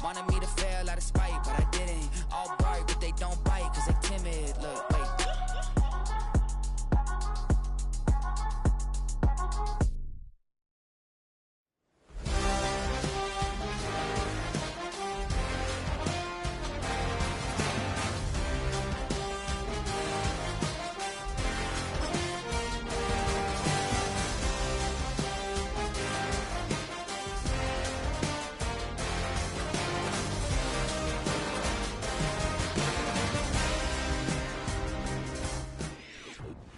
Wanted me to fail out of spite, but I didn't. All bark, but they don't bite, cause they timid. Look, wait.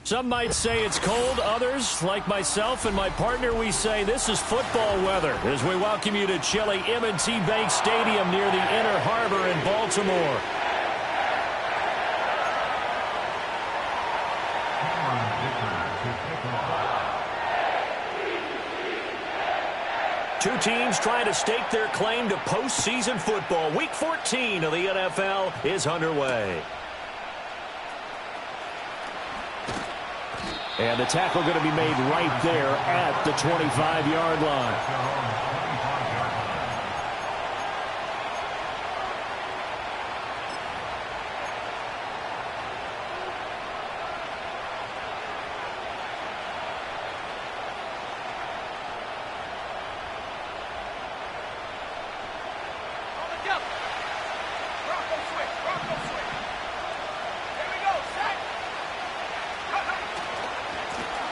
Some might say it's cold. Others, like myself and my partner, we say this is football weather as we welcome you to chilly M&T Bank Stadium near the Inner Harbor in Baltimore. Two teams trying to stake their claim to postseason football. Week 14 of the NFL is underway. And the tackle going to be made right there at the 25-yard line.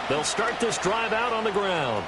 They'll start this drive out on the ground.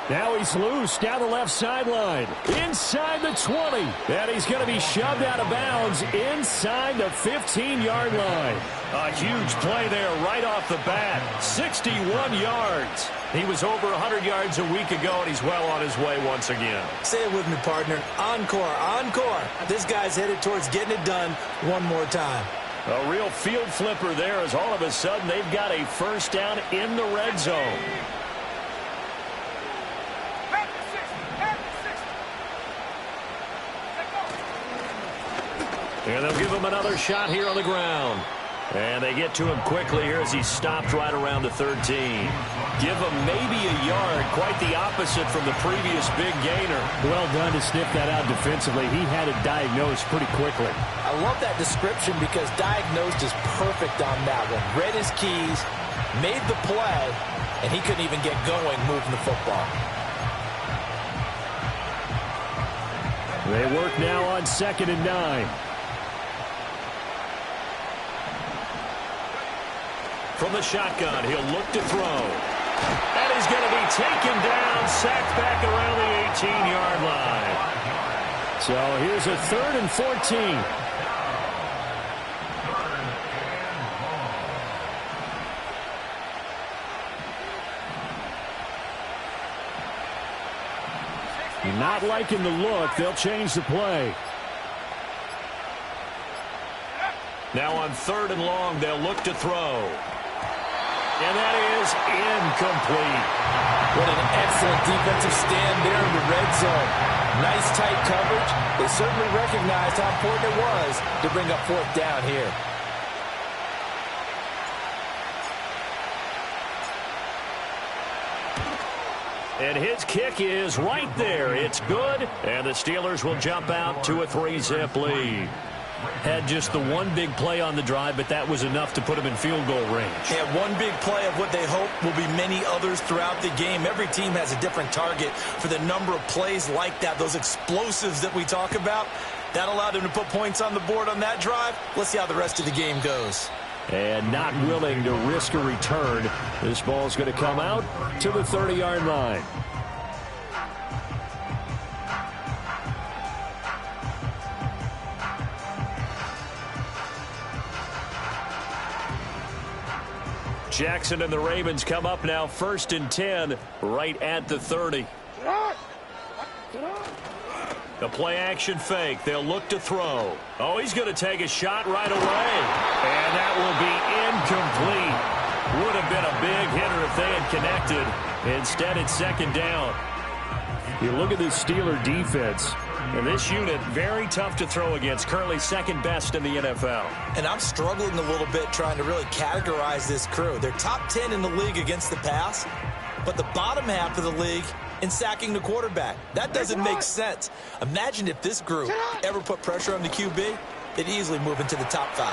Now he's loose down the left sideline. Inside the 20. And he's going to be shoved out of bounds inside the 15-yard line. A huge play there right off the bat. 61 yards. He was over 100 yards a week ago, and he's well on his way once again. Say it with me, partner. Encore, encore. This guy's headed towards getting it done one more time. A real field flipper there as all of a sudden they've got a first down in the red zone. And they'll give him another shot here on the ground. And they get to him quickly here as he stopped right around the 13. Give him maybe a yard, quite the opposite from the previous big gainer. Well done to sniff that out defensively. He had it diagnosed pretty quickly. I love that description because diagnosed is perfect on that one. Read his keys, made the play, and he couldn't even get going moving the football. They work now on 2nd and 9. From the shotgun, he'll look to throw. And he's going to be taken down, sacked back around the 18-yard line. So here's a 3rd and 14. Not liking the look. They'll change the play. Now on 3rd and long, they'll look to throw. And that is incomplete. What an excellent defensive stand there in the red zone. Nice tight coverage. They certainly recognized how important it was to bring up 4th down here. And his kick is right there. It's good. And the Steelers will jump out to a 3-zip lead. Had just the one big play on the drive, but that was enough to put him in field goal range. Yeah, one big play of what they hope will be many others throughout the game. Every team has a different target for the number of plays like that, those explosives that we talk about. That allowed him to put points on the board on that drive. Let's see how the rest of the game goes. And not willing to risk a return. This ball's going to come out to the 30-yard line. Jackson and the Ravens come up now 1st and 10 right at the 30. The play action fake. They'll look to throw. Oh, he's going to take a shot right away. And that will be incomplete. Would have been a big hitter if they had connected. Instead, it's 2nd down. You look at this Steeler defense. And this unit, very tough to throw against. Currently 2nd best in the NFL. And I'm struggling a little bit trying to really categorize this crew. They're top 10 in the league against the pass. But the bottom half of the league in sacking the quarterback. That doesn't make sense. Imagine if this group ever put pressure on the QB, they'd easily move into the top 5.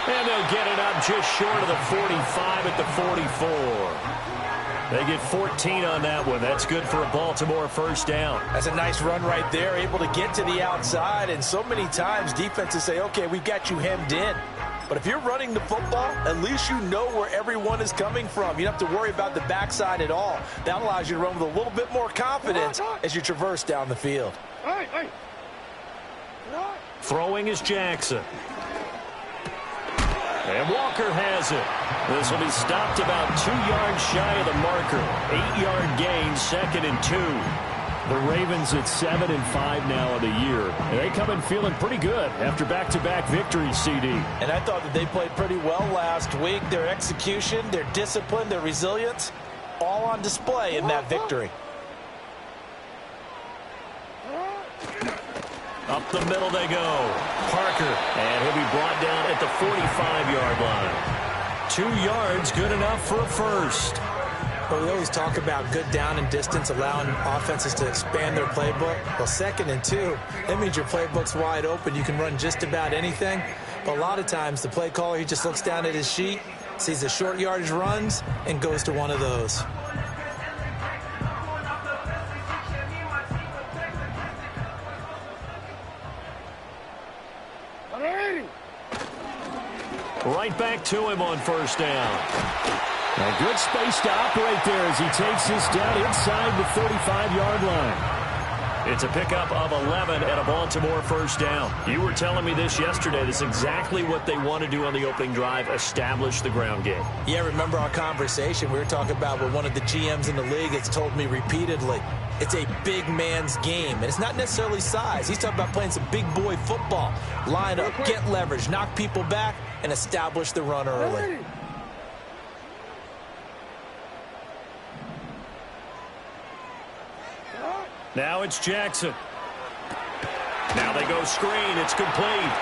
And they'll get it up just short of the 45 at the 44. They get 14 on that one. That's good for a Baltimore first down. That's a nice run right there, able to get to the outside. And so many times defenses say, okay, we've got you hemmed in. But if you're running the football, at least you know where everyone is coming from. You don't have to worry about the backside at all. That allows you to run with a little bit more confidence as you traverse down the field. Throwing is Jackson. And Walker has it. This will be stopped about 2 yards shy of the marker. 8-yard gain, 2nd and 2. The Ravens at 7-5 now of the year. And they come in feeling pretty good after back-to-back victories, CD. And I thought that they played pretty well last week. Their execution, their discipline, their resilience, all on display in that victory. Up the middle they go. Parker, and he'll be brought down at the 45-yard line. 2 yards, good enough for a first. Well, we always talk about good down and distance, allowing offenses to expand their playbook. Well, 2nd and 2, that means your playbook's wide open. You can run just about anything. But a lot of times, the play caller, he just looks down at his sheet, sees the short yardage runs, and goes to one of those. Right back to him on first down. A good space to operate there as he takes this down inside the 35-yard line. It's a pickup of 11 and a Baltimore first down. You were telling me this yesterday. This is exactly what they want to do on the opening drive, establish the ground game. Yeah, remember our conversation? We were talking about what one of the GMs in the league has told me repeatedly. It's a big man's game, and it's not necessarily size. He's talking about playing some big boy football. Line up, get leverage, knock people back, and establish the run early. Now it's Jackson. Now they go screen. It's complete.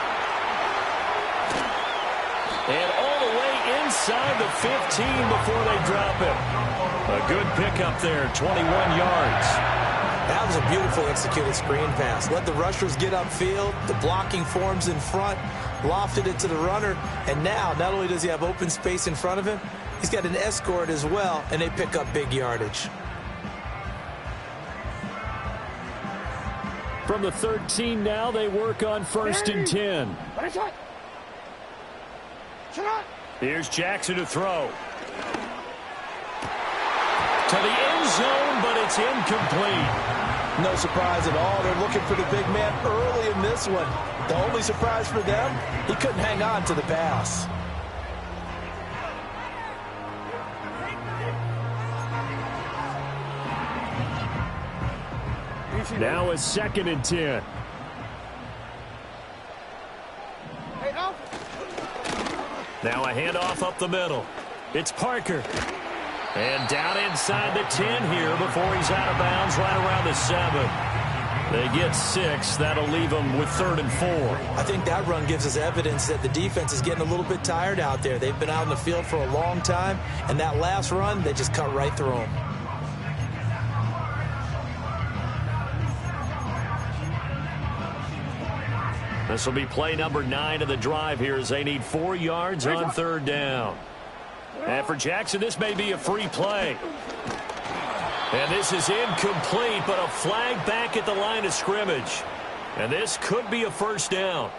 And all the way inside the 15 before they drop it. A good pickup there, 21 yards. That was a beautifully executed screen pass. Let the rushers get upfield. The blocking forms in front. Lofted it to the runner. And now, not only does he have open space in front of him, he's got an escort as well, and they pick up big yardage. From the 13 now, they work on 1st and 10. Here's Jackson to throw. To the end zone, but it's incomplete. No surprise at all. They're looking for the big man early in this one. The only surprise for them, he couldn't hang on to the pass. Now it's 2nd and 10. Now a handoff up the middle. It's Parker. And down inside the 10 here before he's out of bounds right around the 7. They get 6. That'll leave them with 3rd and 4. I think that run gives us evidence that the defense is getting a little bit tired out there. They've been out in the field for a long time, and that last run, they just cut right through them. This will be play number 9 of the drive here as they need 4 yards on 3rd down. And for Jackson, this may be a free play. And this is incomplete, but a flag back at the line of scrimmage. And this could be a first down.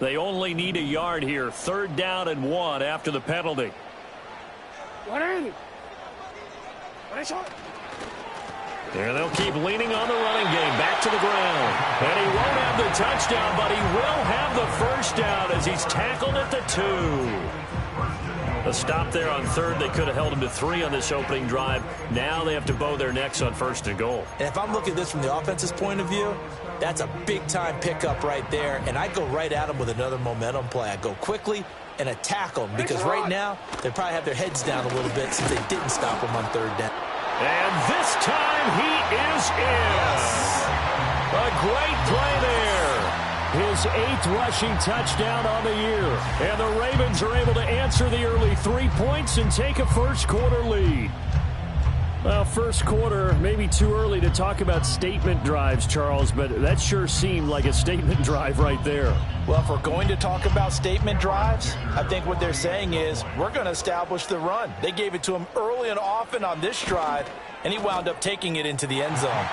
They only need a yard here. 3rd down and 1 after the penalty. And they'll keep leaning on the running game. Back to the ground. And he won't have the touchdown, but he will have the first down as he's tackled at the 2. A stop there on third. They could have held them to 3 on this opening drive. Now they have to bow their necks on 1st and goal. And if I'm looking at this from the offense's point of view, that's a big-time pickup right there. And I go right at them with another momentum play. I go quickly and attack them because right now they probably have their heads down a little bit since they didn't stop them on 3rd down. And this time he is in. Yes. A great play there. His 8th rushing touchdown on the year. And the Ravens are able to answer the early 3 points and take a first-quarter lead. Well, first quarter, maybe too early to talk about statement drives, Charles, but that sure seemed like a statement drive right there. Well, if we're going to talk about statement drives, I think what they're saying is we're going to establish the run. They gave it to him early and often on this drive, and he wound up taking it into the end zone.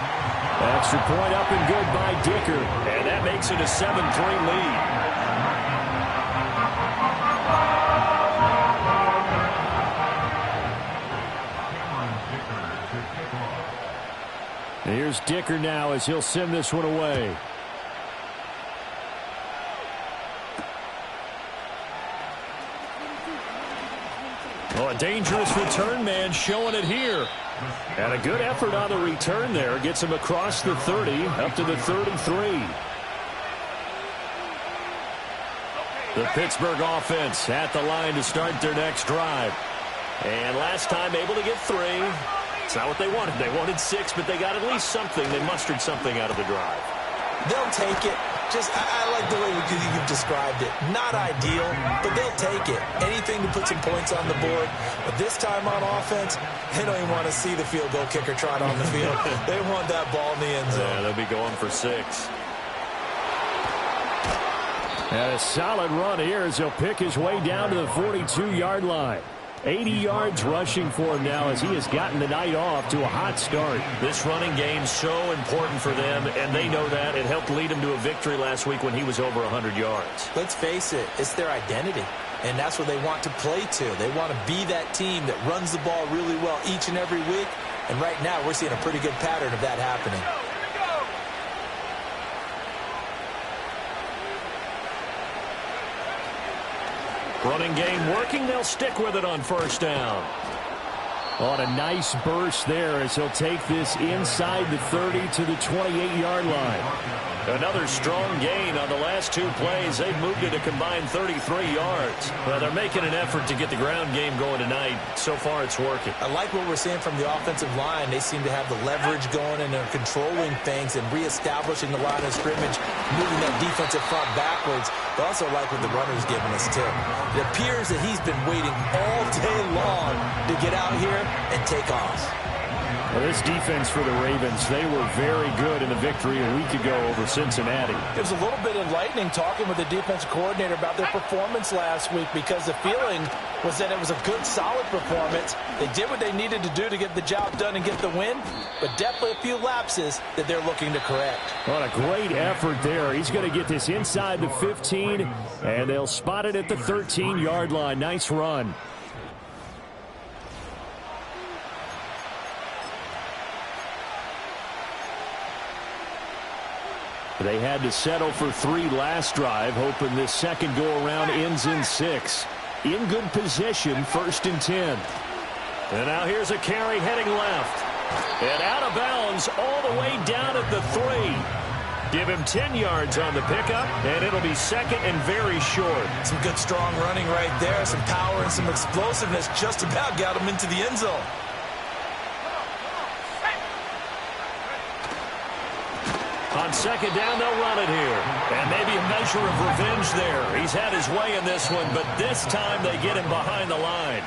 Extra point up and good by Dicker. And that makes it a 7-3 lead. Here's Dicker now as he'll send this one away. Oh, a dangerous return man showing it here. And a good effort on the return there. Gets him across the 30, up to the 33. The Pittsburgh offense at the line to start their next drive. And last time able to get 3. It's not what they wanted. They wanted 6, but they got at least something. They mustered something out of the drive. They'll take it. I like the way you've described it. Not ideal, but they'll take it. Anything to put some points on the board. But this time on offense, they don't even want to see the field goal kicker trot on the field. They want that ball in the end zone. Yeah, they'll be going for 6. And a solid run here as he'll pick his way down to the 42-yard line. 80 yards rushing for him now as he has gotten the night off to a hot start. This running game so important for them, and they know that. It helped lead him to a victory last week when he was over 100 yards. Let's face it, it's their identity, and that's what they want to play to. They want to be that team that runs the ball really well each and every week, and right now we're seeing a pretty good pattern of that happening. Running game working. They'll stick with it on 1st down. On a nice burst there as he'll take this inside the 30 to the 28-yard line. Another strong gain on the last 2 plays. They've moved it a combined 33 yards. Well, they're making an effort to get the ground game going tonight. So far, it's working. I like what we're seeing from the offensive line. They seem to have the leverage going, and they're controlling things and reestablishing the line of scrimmage, moving that defensive front backwards. I also like what the runner's giving us, too. It appears that he's been waiting all day long to get out here and take off. Well, this defense for the Ravens, they were very good in the victory a week ago over Cincinnati. It was a little bit enlightening talking with the defensive coordinator about their performance last week because the feeling was that it was a good, solid performance. They did what they needed to do to get the job done and get the win, but definitely a few lapses that they're looking to correct. What a great effort there. He's going to get this inside the 15, and they'll spot it at the 13-yard line. Nice run. They had to settle for 3 last drive, hoping this second go-around ends in 6. In good position, 1st and 10. And now here's a carry heading left. And out of bounds all the way down at the 3. Give him 10 yards on the pickup, and it'll be 2nd and very short. Some good, strong running right there. Some power and some explosiveness just about got him into the end zone. On 2nd down, they'll run it here. And maybe a measure of revenge there. He's had his way in this one, but this time they get him behind the line.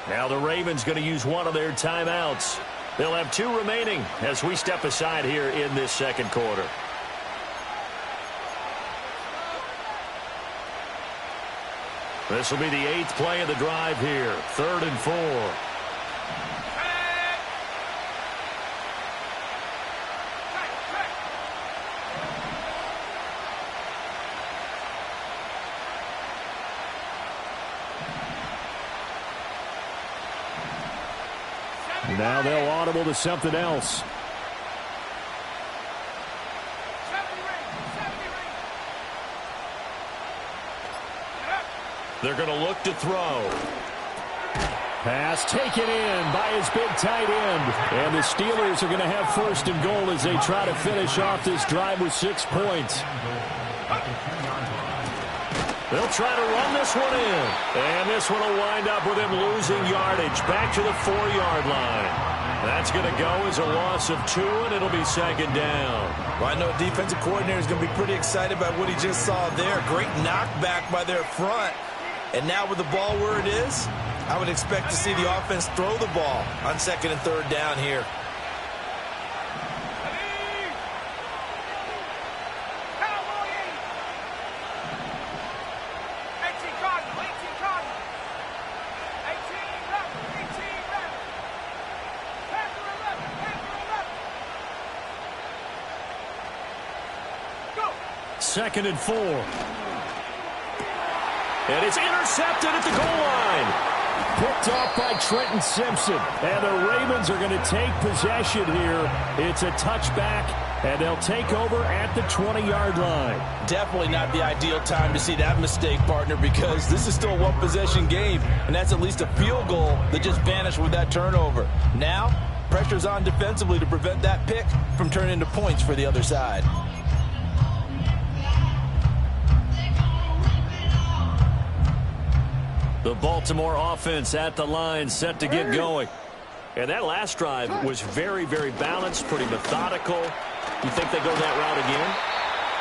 Now the Ravens going to use one of their timeouts. They'll have 2 remaining as we step aside here in this second quarter. This will be the 8th play of the drive here. 3rd and 4. Now they'll audible to something else. They're going to look to throw. Pass taken in by his big tight end. And the Steelers are going to have first and goal as they try to finish off this drive with 6 points. They'll try to run this one in. And this one will wind up with him losing yardage back to the 4-yard line. That's going to go as a loss of 2, and it'll be second down. Well, I know defensive coordinator is going to be pretty excited by what he just saw there. Great knockback by their front. And now with the ball where it is, I would expect to see the offense throw the ball on 2nd and 3rd down here. Second and 4. And it's intercepted at the goal line. Picked off by Trenton Simpson. And the Ravens are going to take possession here. It's a touchback, and they'll take over at the 20-yard line. Definitely not the ideal time to see that mistake, partner, because this is still a one-possession game, and that's at least a field goal that just vanished with that turnover. Now, pressure's on defensively to prevent that pick from turning into points for the other side. The Baltimore offense at the line, set to get going. And that last drive was very, very balanced, pretty methodical. You think they go that route again?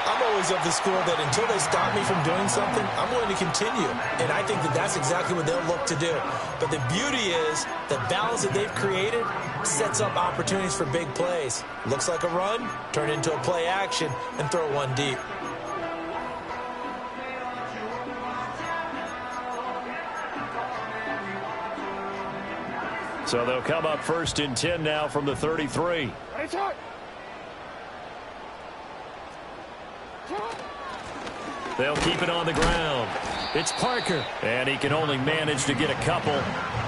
I'm always of the school that until they stop me from doing something, I'm going to continue. And I think that that's exactly what they'll look to do. But the beauty is the balance that they've created sets up opportunities for big plays. Looks like a run, turn into a play action, and throw one deep. So they'll come up 1st and 10 now from the 33. They'll keep it on the ground. It's Parker. And he can only manage to get a couple.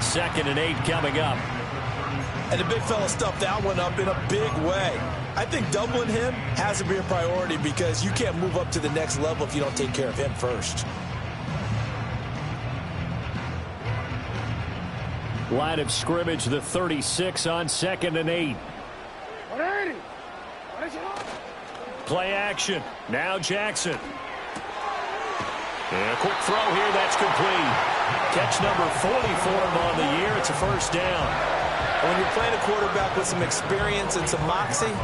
2nd and 8 coming up. And the big fella stuffed that one up in a big way. I think doubling him has to be a priority because you can't move up to the next level if you don't take care of him first. Line of scrimmage, the 36 on 2nd and 8. Play action. Now Jackson. And a quick throw here. That's complete. Catch number 44 on the year. It's a first down. When you're playing a quarterback with some experience and some moxie,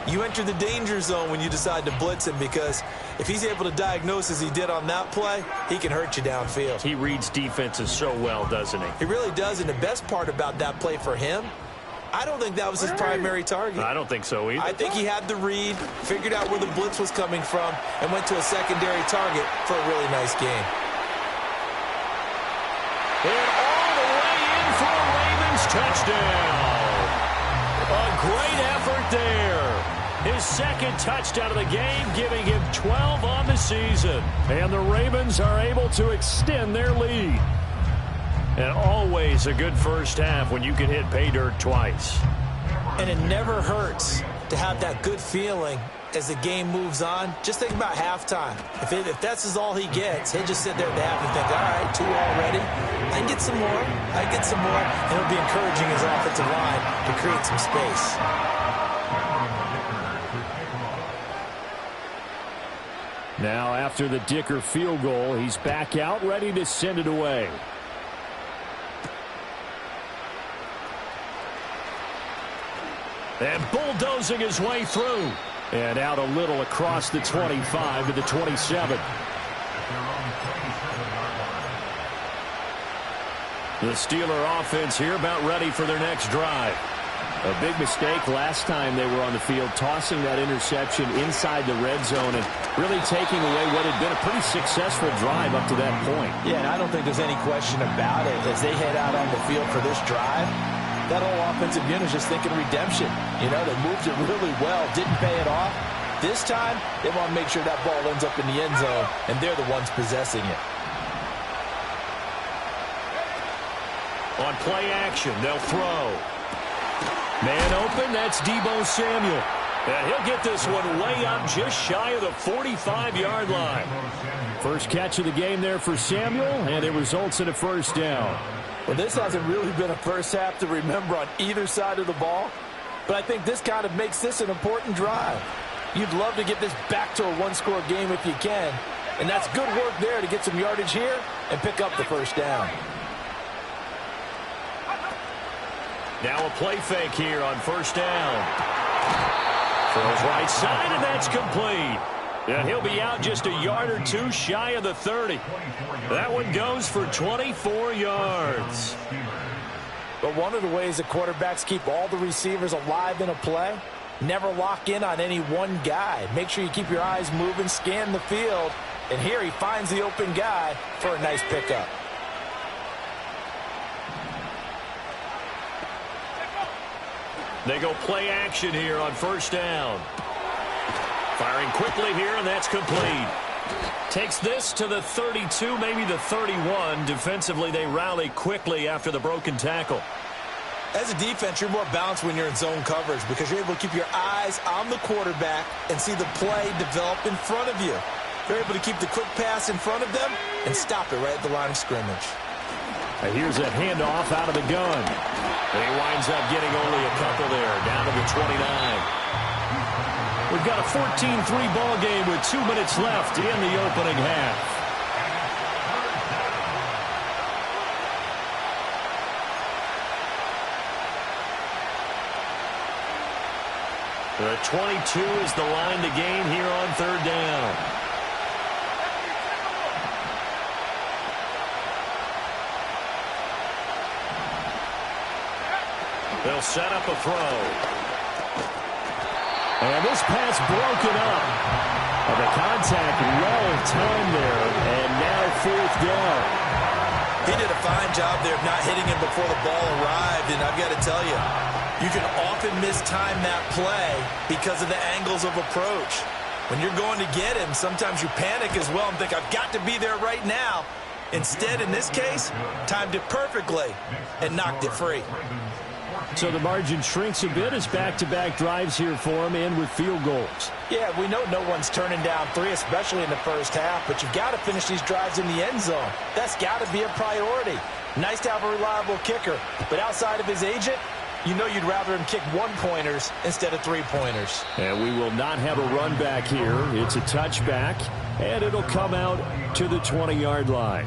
you enter the danger zone when you decide to blitz him because if he's able to diagnose as he did on that play, he can hurt you downfield. He reads defenses so well, doesn't he? He really does, and the best part about that play for him, I don't think that was his primary target. I don't think so either. I think he had the read, figured out where the blitz was coming from, and went to a secondary target for a really nice game. And all the way in for a Ravens touchdown. A great effort there. His 2nd touchdown of the game, giving him 12 on the season. And the Ravens are able to extend their lead. And always a good first half when you can hit pay dirt twice. And it never hurts to have that good feeling as the game moves on. Just think about halftime. If that's all he gets, he'll just sit there at the half and think, all right, 2 already. I can get some more. I can get some more. And it'll be encouraging his offensive line to create some space. Now after the Dicker field goal, he's back out ready to send it away. And bulldozing his way through. And out a little across the 25 to the 27. The Steeler offense here about ready for their next drive. A big mistake last time they were on the field, tossing that interception inside the red zone and really taking away what had been a pretty successful drive up to that point. Yeah, and I don't think there's any question about it. As they head out on the field for this drive, that whole offensive unit is just thinking redemption. You know, they moved it really well, didn't pay it off. This time, they want to make sure that ball ends up in the end zone, and they're the ones possessing it. On play action, they'll throw. Man open, that's Deebo Samuel. And he'll get this one way up just shy of the 45-yard line. First catch of the game there for Samuel, and it results in a first down. Well, this hasn't really been a first half to remember on either side of the ball, but I think this kind of makes this an important drive. You'd love to get this back to a one-score game if you can, and that's good work there to get some yardage here and pick up the first down. Now a play fake here on first down. Throws right side, and that's complete. And he'll be out just a yard or two shy of the 30. That one goes for 24 yards. But one of the ways that quarterbacks keep all the receivers alive in a play, never lock in on any one guy. Make sure you keep your eyes moving, scan the field, and here he finds the open guy for a nice pickup. They go play action here on first down. Firing quickly here, and that's complete. Takes this to the 32, maybe the 31. Defensively, they rally quickly after the broken tackle. As a defense, you're more balanced when you're in zone coverage because you're able to keep your eyes on the quarterback and see the play develop in front of you. You're able to keep the quick pass in front of them and stop it right at the line of scrimmage. Here's a handoff out of the gun. And he winds up getting only a couple there, down to the 29. We've got a 14-3 ball game with 2 minutes left in the opening half. The 22 is the line to gain here on third down. They'll set up a throw. And this pass broken up. And the contact well timed there. And now fourth down. He did a fine job there of not hitting him before the ball arrived. And I've got to tell you, you can often mistime that play because of the angles of approach. When you're going to get him, sometimes you panic as well and think, I've got to be there right now. Instead, in this case, timed it perfectly and knocked it free. So the margin shrinks a bit as back-to-back drives here for him and with field goals. Yeah, we know no one's turning down 3, especially in the first half, but you've got to finish these drives in the end zone. That's got to be a priority. Nice to have a reliable kicker, but outside of his agent, you know you'd rather him kick 1-pointers instead of 3-pointers. And we will not have a run back here. It's a touchback, and it'll come out to the 20-yard line.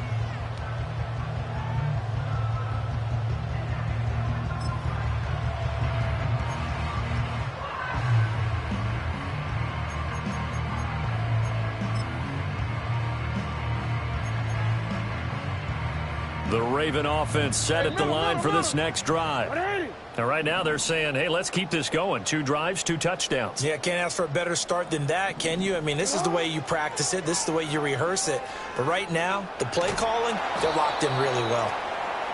The Raven offense set at the line for this next drive. And right now they're saying, hey, let's keep this going. 2 drives, 2 touchdowns. Yeah, can't ask for a better start than that, can you? I mean, this is the way you practice it. This is the way you rehearse it. But right now, the play calling, they're locked in really well.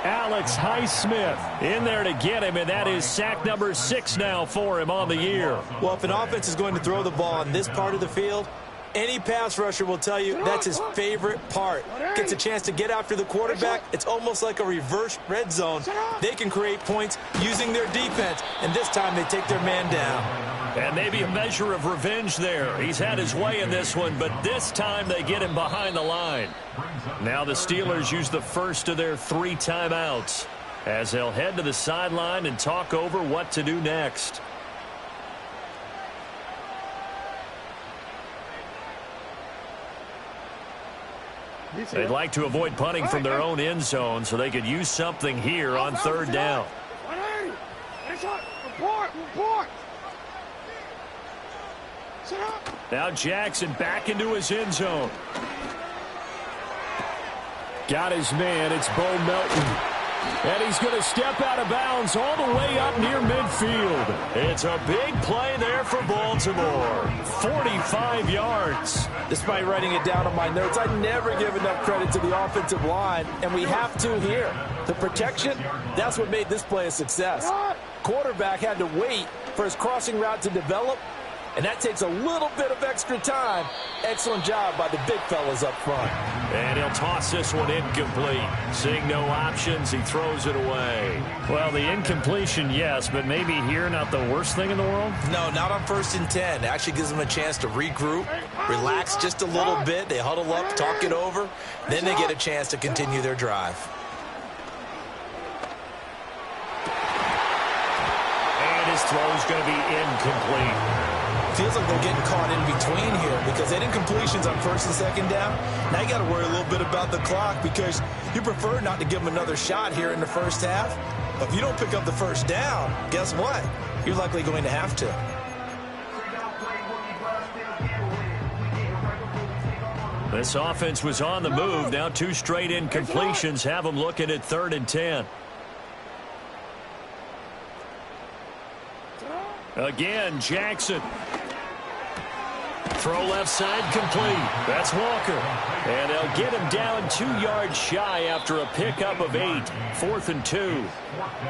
Alex Highsmith in there to get him, and that is sack number 6 now for him on the year. Well, if an offense is going to throw the ball on this part of the field, any pass rusher will tell you that's his favorite part. Gets a chance to get after the quarterback. It's almost like a reverse red zone. They can create points using their defense, and this time they take their man down. And maybe a measure of revenge there. He's had his way in this one, but this time they get him behind the line. Now the Steelers use the first of their 3 timeouts as they'll head to the sideline and talk over what to do next. They'd like to avoid punting from their own end zone so they could use something here on third down. Now Jackson back into his end zone. Got his man. It's Bo Melton. And he's going to step out of bounds all the way up near midfield. It's a big play there for Baltimore. 45 yards. Despite writing it down on my notes, I never give enough credit to the offensive line, and we have to here. The protection, that's what made this play a success. Quarterback had to wait for his crossing route to develop, and that takes a little bit of extra time. Excellent job by the big fellas up front. And he'll toss this one incomplete. Seeing no options, he throws it away. Well, the incompletion, yes, but maybe here not the worst thing in the world? No, not on 1st and 10. It actually gives them a chance to regroup, relax just a little bit. They huddle up, talk it over. Then they get a chance to continue their drive. And his throw's going to be incomplete. Feels like they're getting caught in between here because they did incompletions on 1st and 2nd down. Now you got to worry a little bit about the clock because you prefer not to give them another shot here in the first half. But if you don't pick up the 1st down, guess what? You're likely going to have to. This offense was on the move. Now 2 straight incompletions have them looking at 3rd and 10. Again, Jackson. Throw left side complete. That's Walker. And they'll get him down 2 yards shy after a pickup of 8. 4th and 2.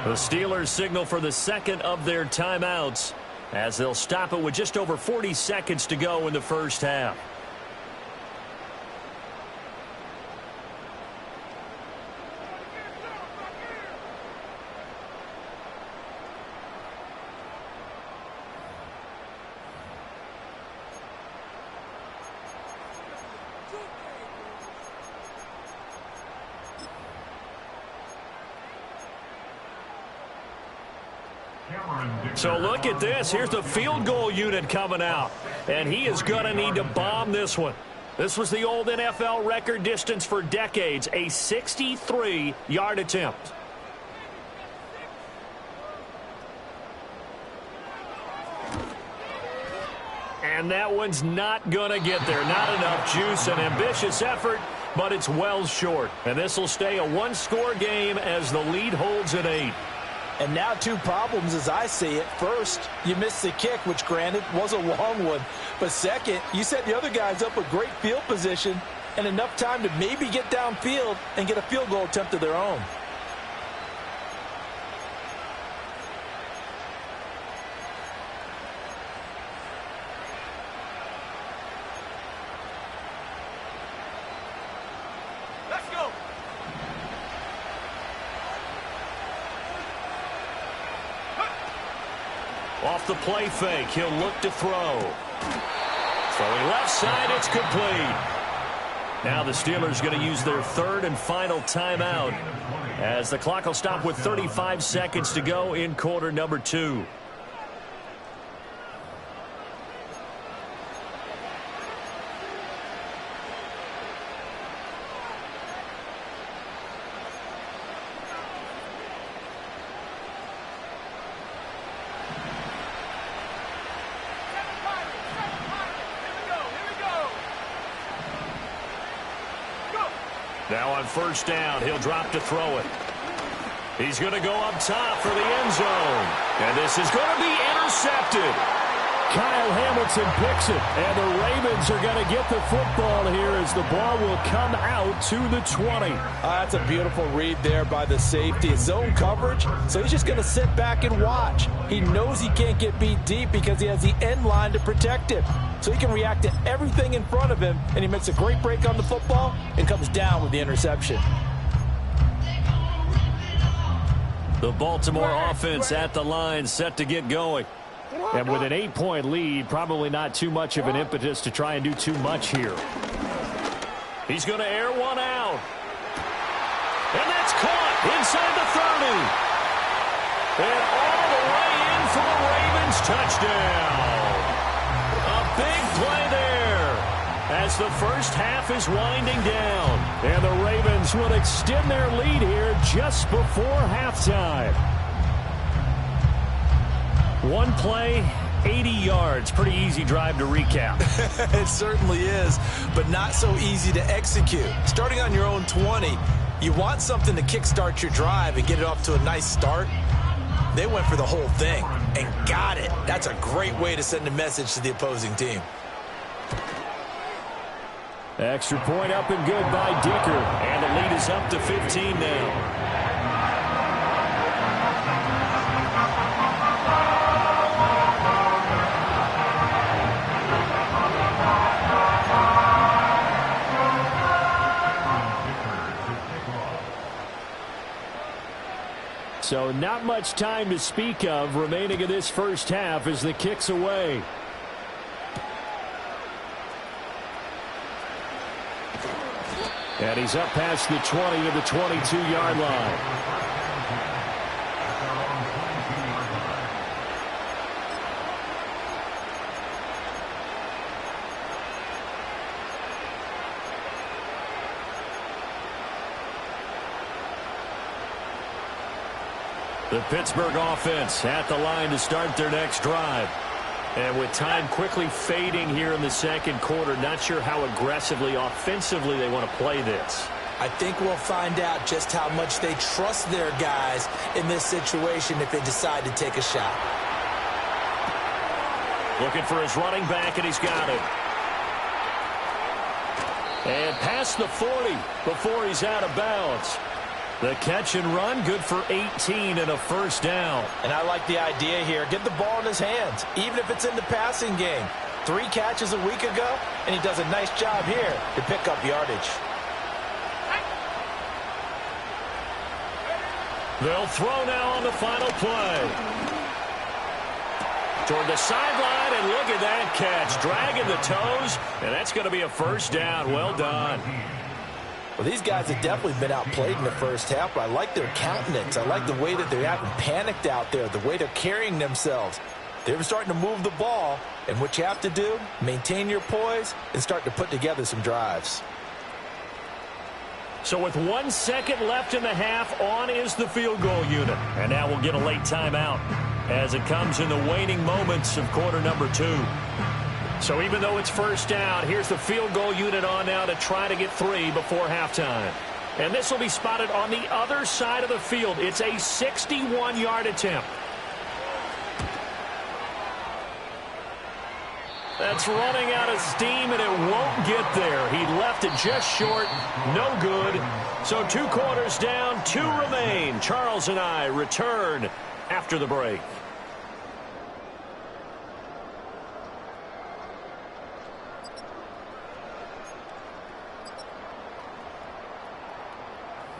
The Steelers signal for the second of their timeouts as they'll stop it with just over 40 seconds to go in the first half. So look at this. Here's the field goal unit coming out. And he is going to need to bomb this one. This was the old NFL record distance for decades, a 63-yard attempt. And that one's not going to get there. Not enough juice. An ambitious effort, but it's well short. And this will stay a 1-score game as the lead holds at 8. And now 2 problems as I see it. First, you missed the kick, which granted was a long one. But second, you set the other guys up with great field position and enough time to maybe get downfield and get a field goal attempt of their own. Off the play fake, he'll look to throw. Throwing left side, it's complete. Now the Steelers going to use their 3rd and final timeout as the clock will stop with 35 seconds to go in quarter number 2. Now on 1st down, he'll drop to throw it. He's going to go up top for the end zone. And this is going to be intercepted. Kyle Hamilton picks it, and the Ravens are going to get the football here as the ball will come out to the 20. That's a beautiful read there by the safety. It's zone coverage, so he's just going to sit back and watch. He knows he can't get beat deep because he has the end line to protect him. So he can react to everything in front of him, and he makes a great break on the football and comes down with the interception. The Baltimore offense at the line, set to get going. And with an 8-point lead, probably not too much of an impetus to try and do too much here. He's going to air one out. And that's caught inside the 30. And all the way in for the Ravens touchdown. A big play there as the first half is winding down. And the Ravens will extend their lead here just before halftime. One play, 80 yards. Pretty easy drive to recap. It certainly is, but not so easy to execute. Starting on your own 20, you want something to kickstart your drive and get it off to a nice start. They went for the whole thing and got it. That's a great way to send a message to the opposing team. Extra point up and good by Dicker. And the lead is up to 15 now. So not much time to speak of remaining in this first half as the kick's away. And he's up past the 20 to the 22-yard line. The Pittsburgh offense at the line to start their next drive. And with time quickly fading here in the second quarter, not sure how aggressively, offensively they want to play this. I think we'll find out just how much they trust their guys in this situation if they decide to take a shot. Looking for his running back, and he's got it. And past the 40 before he's out of bounds. The catch and run, good for 18 and a first down. And I like the idea here. Get the ball in his hands, even if it's in the passing game. 3 catches a week ago, and he does a nice job here to pick up yardage. They'll throw now on the final play. Toward the sideline, and look at that catch. Dragging the toes, and that's going to be a first down. Well done. Well, these guys have definitely been outplayed in the first half, but I like their countenance. I like the way that they haven't panicked out there, the way they're carrying themselves. They're starting to move the ball, and what you have to do, maintain your poise and start to put together some drives. So with 1 second left in the half, on is the field goal unit. And now we'll get a late timeout as it comes in the waning moments of quarter number 2. So even though it's first down, here's the field goal unit on now to try to get 3 before halftime. And this will be spotted on the other side of the field. It's a 61-yard attempt. That's running out of steam, and it won't get there. He left it just short. No good. So 2 quarters down, 2 remain. Charles and I return after the break.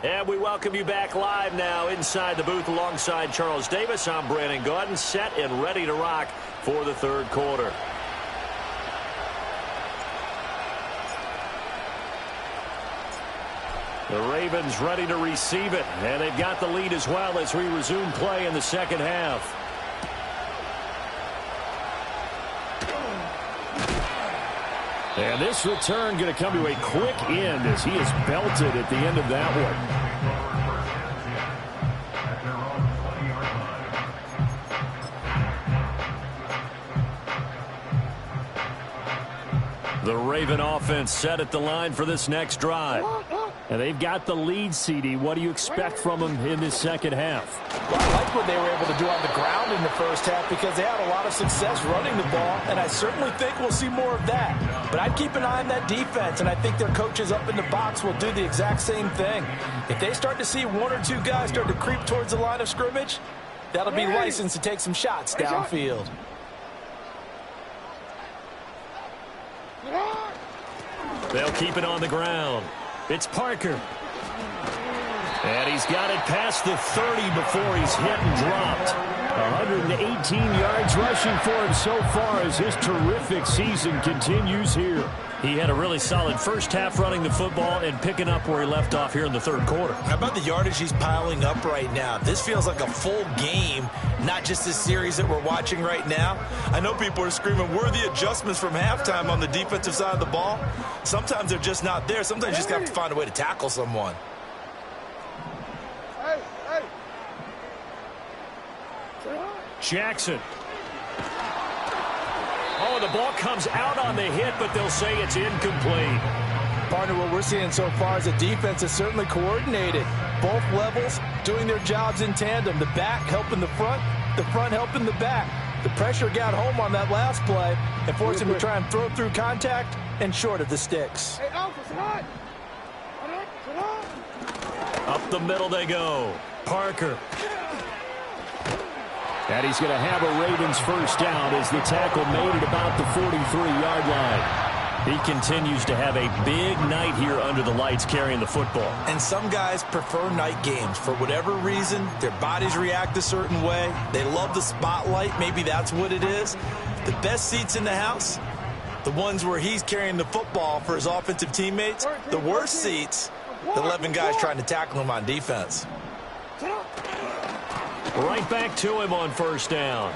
And we welcome you back live now inside the booth alongside Charles Davis. I'm Brandon Gaudin, set and ready to rock for the third quarter. The Ravens ready to receive it, and they've got the lead as well as we resume play in the second half. And this return going to come to a quick end as he is belted at the end of that one. The Raven offense set at the line for this next drive. And they've got the lead, CD. What do you expect from them in this second half? Well, I like what they were able to do on the ground in the first half because they had a lot of success running the ball, and I certainly think we'll see more of that. But I'd keep an eye on that defense, and I think their coaches up in the box will do the exact same thing. If they start to see 1 or 2 guys start to creep towards the line of scrimmage, that'll be licensed to take some shots downfield. They'll keep it on the ground. It's Parker. And he's got it past the 30 before he's hit and dropped. 118 yards rushing for him so far as his terrific season continues here. He had a really solid first half running the football and picking up where he left off here in the third quarter. How about the yardage he's piling up right now? This feels like a full game, not just this series that we're watching right now. I know people are screaming, where are the adjustments from halftime on the defensive side of the ball? Sometimes they're just not there. Sometimes you just have to find a way to tackle someone. Jackson. Oh, the ball comes out on the hit, but they'll say it's incomplete. Partner, what we're seeing so far is the defense is certainly coordinated. Both levels doing their jobs in tandem. The back helping the front helping the back. The pressure got home on that last play and forced him to try and throw through contact and short of the sticks. Up the middle they go. Parker. And he's going to have a Ravens first down as the tackle made at about the 43-yard line. He continues to have a big night here under the lights carrying the football. And some guys prefer night games. For whatever reason, their bodies react a certain way. They love the spotlight. Maybe that's what it is. The best seats in the house, the ones where he's carrying the football for his offensive teammates. The worst seats, the 11 guys trying to tackle him on defense. Right back to him on first down.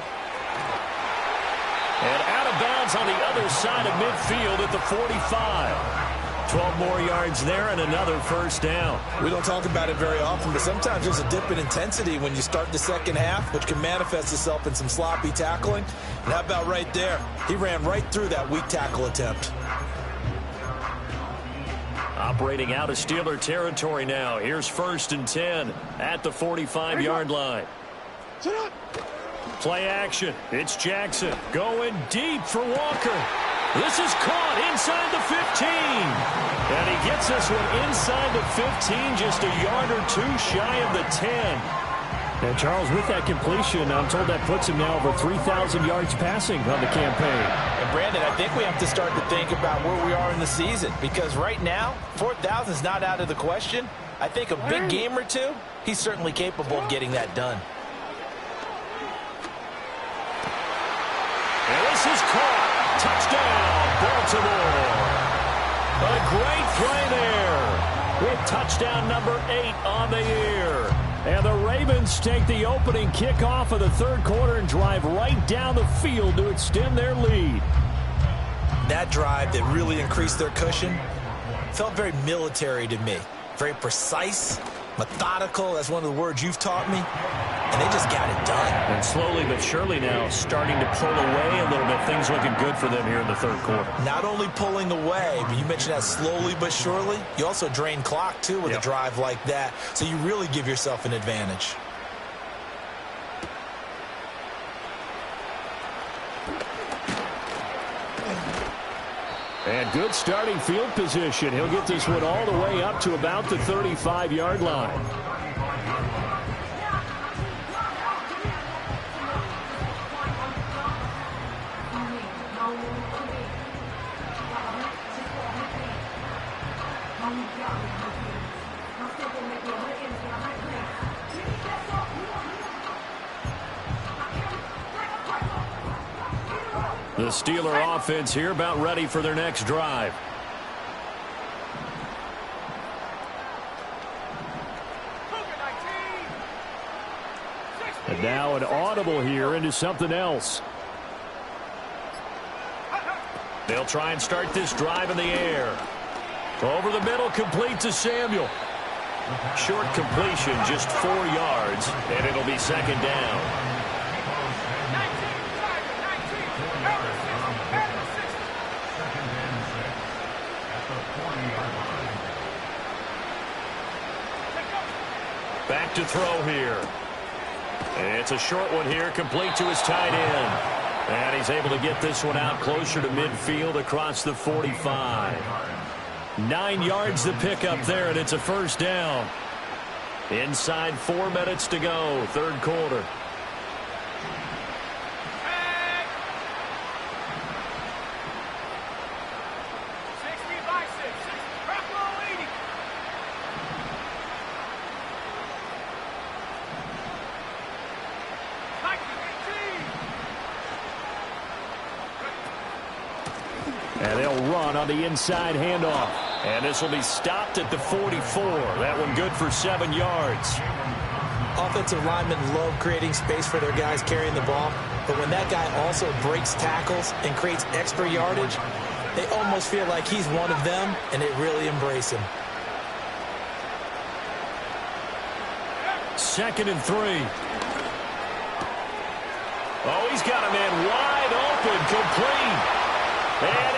And out of bounds on the other side of midfield at the 45. 12 more yards there and another first down. We don't talk about it very often, but sometimes there's a dip in intensity when you start the second half, which can manifest itself in some sloppy tackling. And how about right there? He ran right through that weak tackle attempt. Operating out of Steeler territory now. Here's 1st and 10 at the 45-yard line. Play action. It's Jackson going deep for Walker. This is caught inside the 15. And he gets this one inside the 15, just a yard or two shy of the 10. And Charles, with that completion, I'm told that puts him now over 3,000 yards passing on the campaign. And Brandon, I think we have to start to think about where we are in the season, because right now, 4,000 is not out of the question. I think a big game or two, he's certainly capable of getting that done. And this is caught. Touchdown, Baltimore. A great play there. With touchdown number 8 on the year. And the Ravens take the opening kickoff of the third quarter and drive right down the field to extend their lead. That drive that really increased their cushion felt very military to me. Very precise, methodical. That's one of the words you've taught me. And they just got it done. And slowly but surely now starting to pull away a little bit. Things looking good for them here in the third quarter. Not only pulling away, but you mentioned that slowly but surely. You also drain clock, too, with a drive like that. So you really give yourself an advantage. And good starting field position. He'll get this one all the way up to about the 35-yard line. The Steeler offense here about ready for their next drive. And now an audible here into something else. They'll try and start this drive in the air. Over the middle, complete to Samuel. Short completion, just 4 yards, and it'll be second down. Back to throw here. And it's a short one here, complete to his tight end. And he's able to get this one out closer to midfield across the 45. 9 yards to pick up there, and it's a first down. Inside 4 minutes to go, third quarter. And they'll run on the inside handoff. And this will be stopped at the 44. That one good for 7 yards. Offensive linemen love creating space for their guys carrying the ball. But when that guy also breaks tackles and creates extra yardage, they almost feel like he's one of them, and they really embrace him. 2nd and 3. Oh, he's got a man wide open, complete. And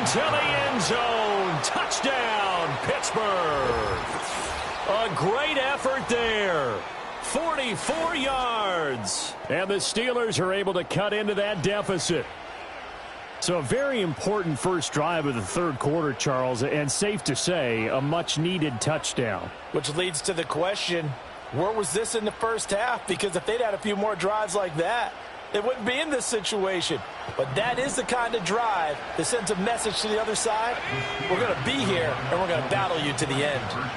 into the end zone. Touchdown, Pittsburgh. A great effort there. 44 yards. And the Steelers are able to cut into that deficit. So a very important first drive of the third quarter, Charles, and safe to say, a much-needed touchdown. Which leads to the question, where was this in the first half? Because if they'd had a few more drives like that, they wouldn't be in this situation. But that is the kind of drive that sends a message to the other side. We're going to be here, and we're going to battle you to the end.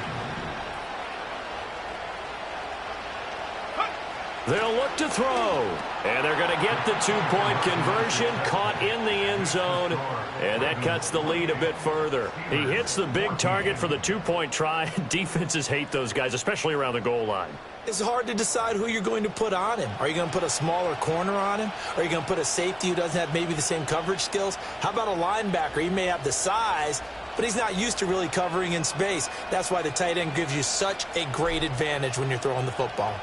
They'll look to throw. And they're going to get the two-point conversion, caught in the end zone. And that cuts the lead a bit further. He hits the big target for the two-point try. Defenses hate those guys, especially around the goal line. It's hard to decide who you're going to put on him. Are you going to put a smaller corner on him? Are you going to put a safety who doesn't have maybe the same coverage skills? How about a linebacker? He may have the size, but he's not used to really covering in space. That's why the tight end gives you such a great advantage when you're throwing the football.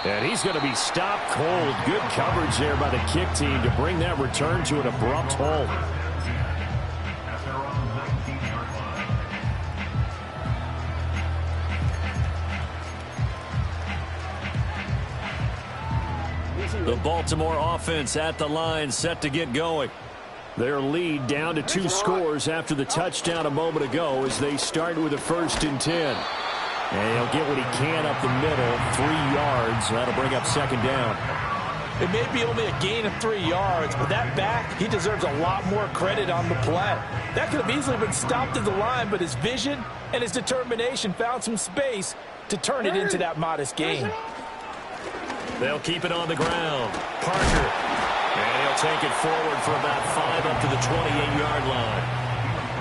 And he's going to be stopped cold. Good coverage there by the kick team to bring that return to an abrupt halt. The Baltimore offense at the line, set to get going. Their lead down to 2 scores after the touchdown a moment ago as they start with a 1st and 10. And he'll get what he can up the middle, 3 yards. That'll bring up 2nd down. It may be only a gain of 3 yards, but that back, he deserves a lot more credit on the play. That could have easily been stopped at the line, but his vision and his determination found some space to turn it into that modest gain. They'll keep it on the ground. Parker. And he'll take it forward for about 5 up to the 28-yard line.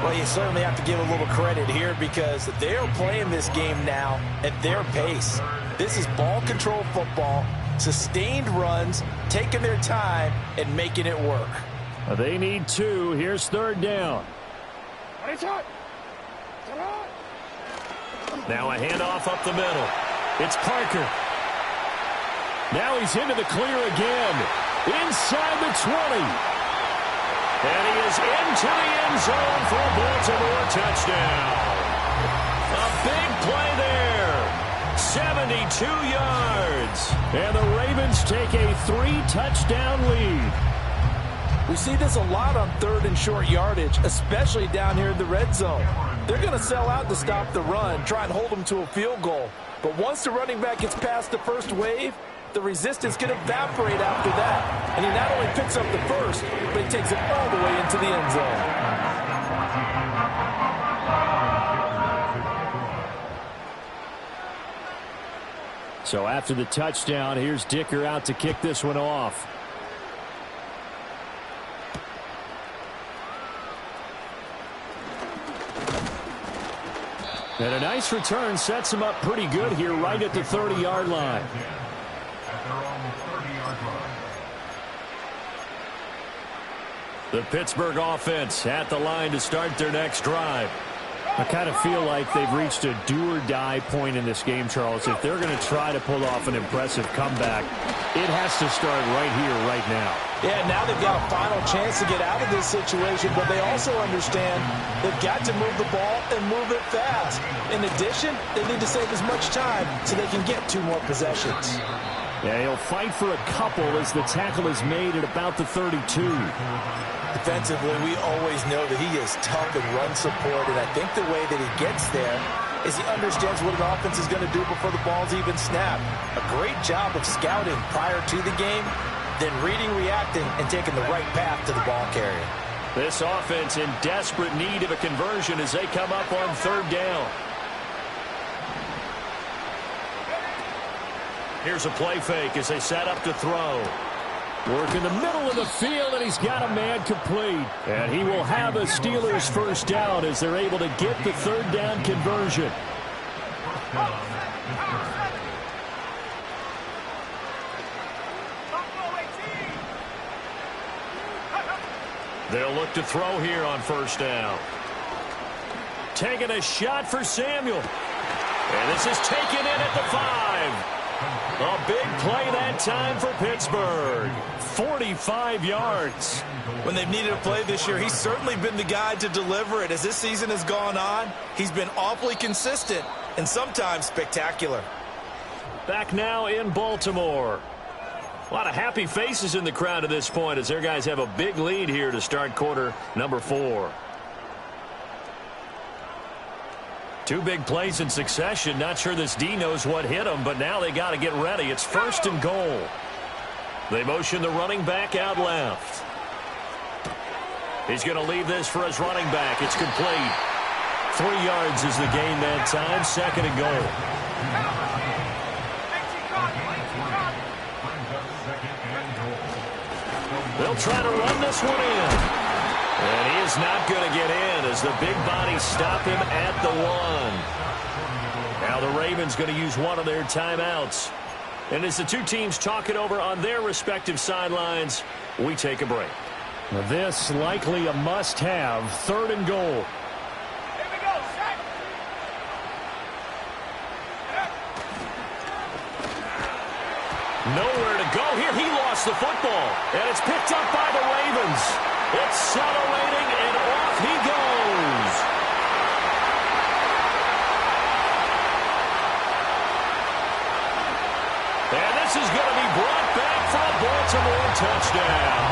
Well, you certainly have to give a little credit here because they're playing this game now at their pace. This is ball control football, sustained runs, taking their time, and making it work. They need 2. Here's 3rd down. Now a handoff up the middle. It's Parker. Now he's into the clear again. Inside the 20. And he is into the end zone for a Baltimore touchdown. A big play there. 72 yards. And the Ravens take a 3-touchdown lead. We see this a lot on 3rd and short yardage, especially down here in the red zone. They're going to sell out to stop the run, try and hold them to a field goal. But once the running back gets past the first wave, the resistance can evaporate after that. And he not only picks up the first, but he takes it all the way into the end zone. So after the touchdown, here's Dicker out to kick this one off. And a nice return sets him up pretty good here right at the 30-yard line. The Pittsburgh offense at the line to start their next drive. I kind of feel like they've reached a do-or-die point in this game, Charles. If they're going to try to pull off an impressive comeback, it has to start right here, right now. Yeah, now they've got a final chance to get out of this situation, but they also understand they've got to move the ball and move it fast. In addition, they need to save as much time so they can get 2 more possessions. Yeah, he'll fight for a couple as the tackle is made at about the 32. Defensively, we always know that he is tough in run support, and I think the way that he gets there is he understands what an offense is going to do before the ball's even snapped. A great job of scouting prior to the game, then reading, reacting, and taking the right path to the ball carrier. This offense in desperate need of a conversion as they come up on 3rd down. Here's a play fake as they set up to throw. Work in the middle of the field, and he's got a man complete. And he will have a Steelers 1st down as they're able to get the 3rd down conversion. They'll look to throw here on 1st down. Taking a shot for Samuel. And this is taken in at the 5. A big play that time for Pittsburgh. 45 yards. When they've needed a play this year, he's certainly been the guy to deliver it. As this season has gone on, he's been awfully consistent and sometimes spectacular. Back now in Baltimore. A lot of happy faces in the crowd at this point as their guys have a big lead here to start quarter number 4. Two big plays in succession. Not sure this D knows what hit him, but now they got to get ready. It's 1st and goal. They motion the running back out left. He's going to leave this for his running back. It's complete. 3 yards is the gain that time. 2nd and goal. They'll try to run this one in. And he is not going to get in as the big bodies stop him at the 1. Now the Ravens going to use one of their timeouts. And as the two teams talk it over on their respective sidelines, we take a break. This likely a must-have. 3rd and goal. Here we go, set. Nowhere to go here. He lost the football. And it's picked up by the Ravens. Accelerating, and off he goes. And this is going to be brought back for a Baltimore touchdown.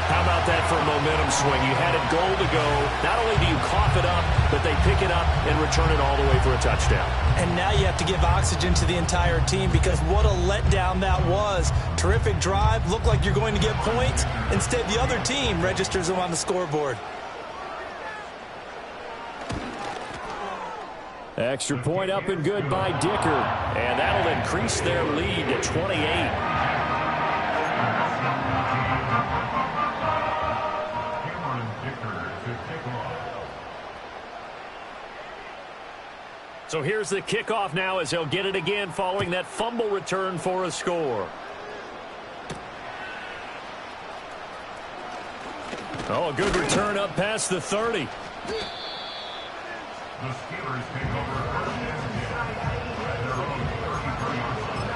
How about that for a momentum swing? You had it goal to go. Not only do you cough it up, but they pick it up and return it all the way for a touchdown. And now you have to give oxygen to the entire team because what a letdown that was. Terrific drive. Looked like you're going to get points. Instead, the other team registers them on the scoreboard. Extra point up and good by Dicker. And that'll increase their lead to 28. So here's the kickoff now as they'll get it again following that fumble return for a score. Oh, a good return up past the 30. The Steelers take over 1st and 10 at their own 33-yard line.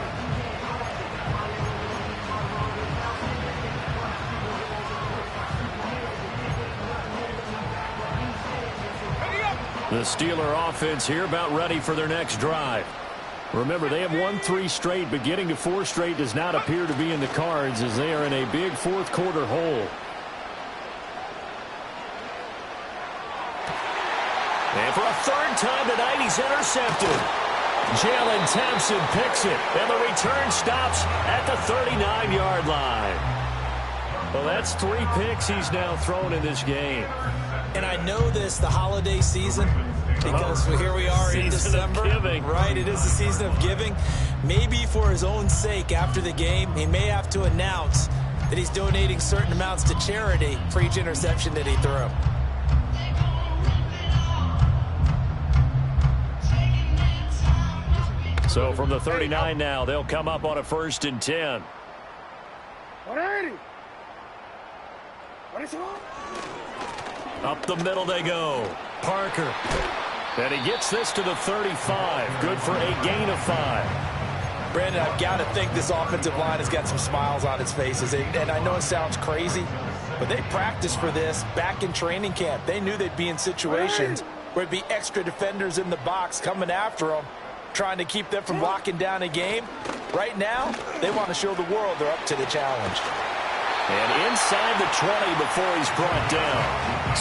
The Steeler offense here about ready for their next drive. Remember, they have won 3 straight, but getting to 4 straight does not appear to be in the cards as they are in a big 4th quarter hole. And for a 3rd time tonight, he's intercepted. Jalen Thompson picks it, and the return stops at the 39-yard line. Well, that's 3 picks he's now thrown in this game. And I know this, the holiday season, because here we are in December. Right, it is the season of giving. Maybe for his own sake after the game, he may have to announce that he's donating certain amounts to charity for each interception that he threw. So from the 39 now, they'll come up on a 1st and 10. 180. Up the middle they go. Parker. And he gets this to the 35. Good for a gain of 5. Brandon, I've got to think this offensive line has got some smiles on its faces. And I know it sounds crazy, but they practiced for this back in training camp. They knew they'd be in situations where it'd be extra defenders in the box coming after them, trying to keep them from locking down a game. Right now, they want to show the world they're up to the challenge. And inside the 20 before he's brought down.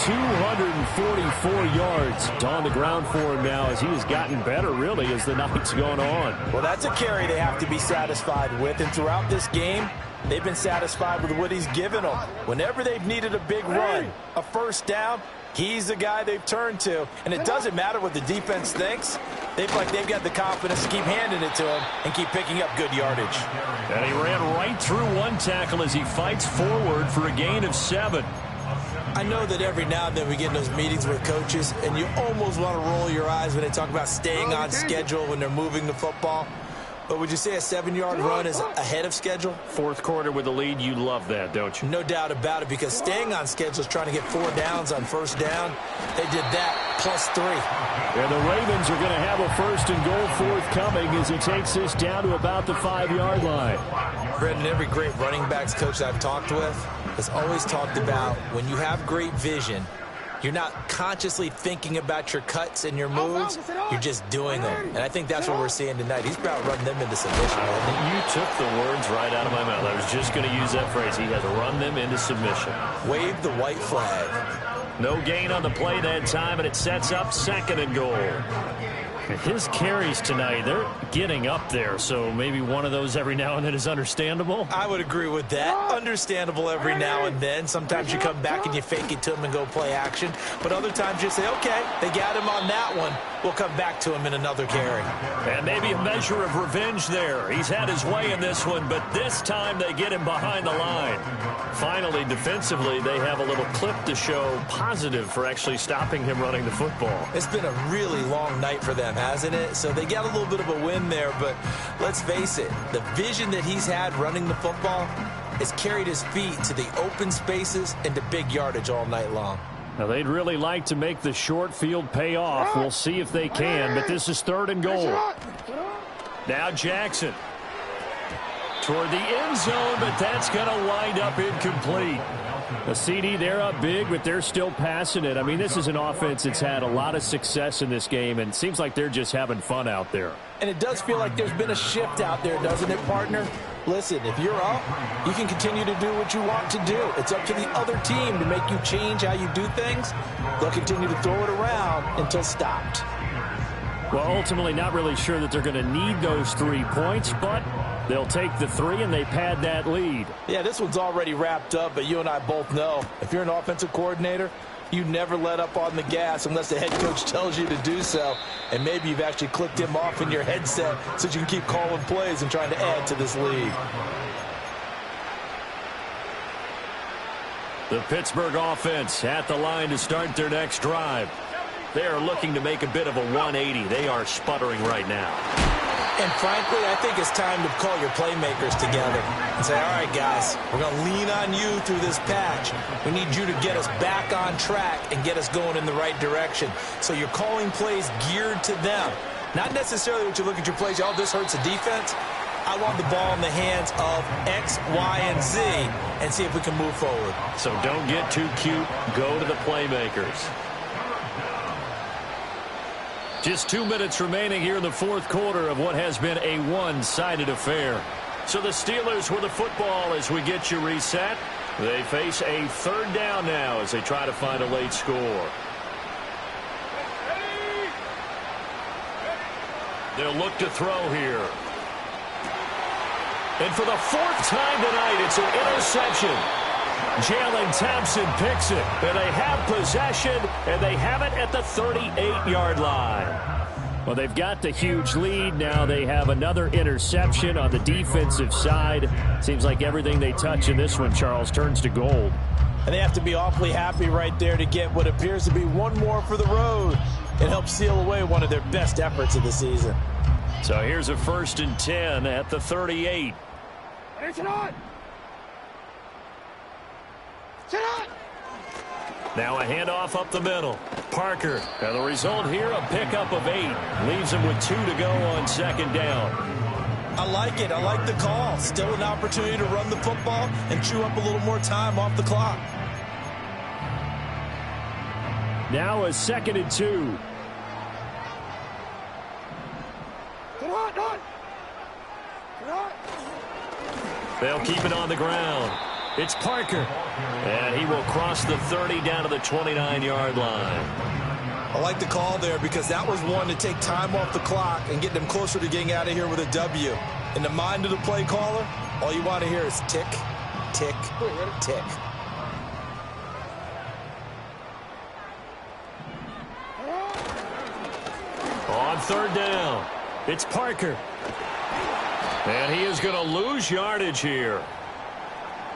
244 yards on the ground for him now as he has gotten better, really, as the night's gone on. Well, that's a carry they have to be satisfied with. And throughout this game, they've been satisfied with what he's given them. Whenever they've needed a big run, a 1st down, he's the guy they've turned to. And it doesn't matter what the defense thinks. They've got the confidence to keep handing it to him and keep picking up good yardage. And he ran right through one tackle as he fights forward for a gain of 7. I know that every now and then we get in those meetings with coaches, and you almost want to roll your eyes when they talk about staying on schedule when they're moving the football. But would you say a 7-yard run is ahead of schedule? 4th quarter with the lead, you love that, don't you? No doubt about it, because staying on schedule is trying to get 4 downs on 1st down. They did that plus 3. And the Ravens are going to have a 1st and goal forthcoming as he takes this down to about the 5-yard line. Brendan, every great running backs coach I've talked with has always talked about when you have great vision, you're not consciously thinking about your cuts and your moves. You're just doing them. And I think that's what we're seeing tonight. He's about running them into submission. You took the words right out of my mouth. I was just going to use that phrase. He has run them into submission. Wave the white flag. No gain on the play that time, and it sets up 2nd and goal. His carries tonight, they're getting up there, so maybe one of those every now and then is understandable. I would agree with that. Understandable every now and then. Sometimes you come back and you fake it to him and go play action. But other times you say, okay, they got him on that one. We'll come back to him in another carry. And maybe a measure of revenge there. He's had his way in this one, but this time they get him behind the line. Finally, defensively, they have a little clip to show positive for actually stopping him running the football. It's been a really long night for them, hasn't it? So they got a little bit of a win there, but let's face it, the vision that he's had running the football has carried his feet to the open spaces and to big yardage all night long. Now, they'd really like to make the short field pay off. We'll see if they can, but this is 3rd and goal. Now Jackson toward the end zone, but that's going to wind up incomplete. The CD, they're up big, but they're still passing it. I mean, this is an offense that's had a lot of success in this game, and it seems like they're just having fun out there. And it does feel like there's been a shift out there, doesn't it, partner? Listen, if you're up, you can continue to do what you want to do. It's up to the other team to make you change how you do things. They'll continue to throw it around until stopped. Well, ultimately, not really sure that they're going to need those 3 points, but they'll take the 3 and they pad that lead. Yeah, this one's already wrapped up, but you and I both know if you're an offensive coordinator, you never let up on the gas unless the head coach tells you to do so. And maybe you've actually clicked him off in your headset so you can keep calling plays and trying to add to this lead. The Pittsburgh offense at the line to start their next drive. They are looking to make a bit of a 180. They are sputtering right now. And frankly, I think it's time to call your playmakers together and say, all right, guys, we're going to lean on you through this patch. We need you to get us back on track and get us going in the right direction. So you're calling plays geared to them. Not necessarily what you look at your plays, oh, this hurts the defense. I want the ball in the hands of X, Y, and Z and see if we can move forward. So don't get too cute. Go to the playmakers. Just 2 minutes remaining here in the 4th quarter of what has been a one-sided affair. So the Steelers with the football as we get you reset. They face a 3rd down now as they try to find a late score. They'll look to throw here. And for the 4th time tonight, it's an interception. Jalen Thompson picks it, and they have possession, and they have it at the 38-yard line. Well, they've got the huge lead. Now they have another interception on the defensive side. Seems like everything they touch in this one, Charles, turns to gold. And they have to be awfully happy right there to get what appears to be one more for the road. It helps seal away one of their best efforts of the season. So here's a 1st and 10 at the 38. Now a handoff up the middle. Parker. Now the result here, a pickup of 8. Leaves him with 2 to go on 2nd down. I like it. I like the call. Still an opportunity to run the football and chew up a little more time off the clock. Now a 2nd and 2. They'll keep it on the ground. It's Parker. And he will cross the 30 down to the 29-yard line. I like the call there because that was one to take time off the clock and get them closer to getting out of here with a W. In the mind of the play caller, all you want to hear is tick, tick, tick. On 3rd down, it's Parker. And he is going to lose yardage here.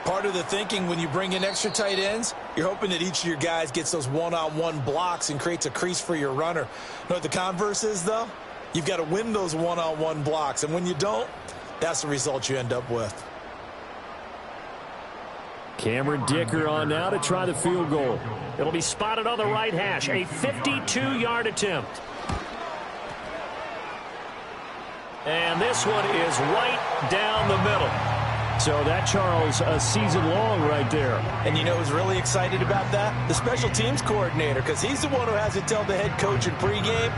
Part of the thinking when you bring in extra tight ends, you're hoping that each of your guys gets those one-on-one blocks and creates a crease for your runner. You know what the converse is, though? You've got to win those one-on-one blocks, and when you don't, that's the result you end up with. Cameron Dicker on now to try the field goal. It'll be spotted on the right hash, a 52-yard attempt. And this one is right down the middle. So that, Charles, a season long right there. And you know who's really excited about that? The special teams coordinator, because he's the one who has to tell the head coach in pregame,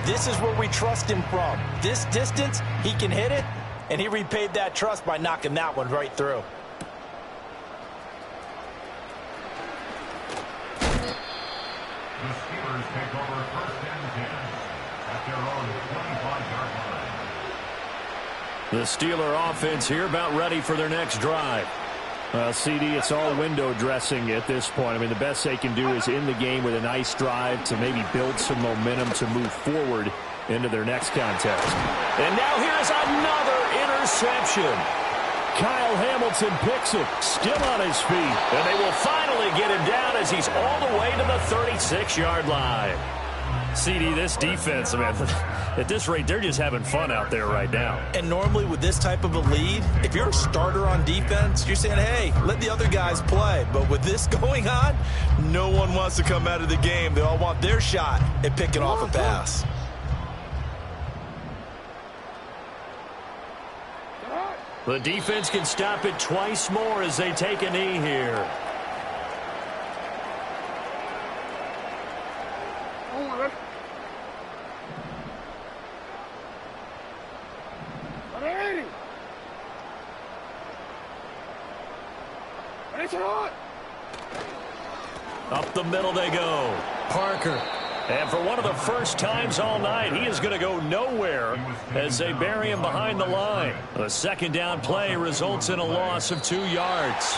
this is where we trust him from. This distance, he can hit it, and he repaid that trust by knocking that one right through. the Steelers take over 1st and 10 at their own 25-yard line. The Steeler offense here about ready for their next drive. Well, CD, it's all window dressing at this point. I mean, the best they can do is in the game with a nice drive to maybe build some momentum to move forward into their next contest. And now here's another interception. Kyle Hamilton picks it, still on his feet. And they will finally get him down as he's all the way to the 36-yard line. CD, this defense, man, at this rate, they're just having fun out there right now. And normally with this type of a lead, if you're a starter on defense, you're saying, hey, let the other guys play. But with this going on, no one wants to come out of the game. They all want their shot at picking off a pass. The defense can stop it twice more as they take a knee here. Up the middle they go. Parker. And for one of the first times all night, he is going to go nowhere as they bury him behind the line. A second down play results in a loss of 2 yards.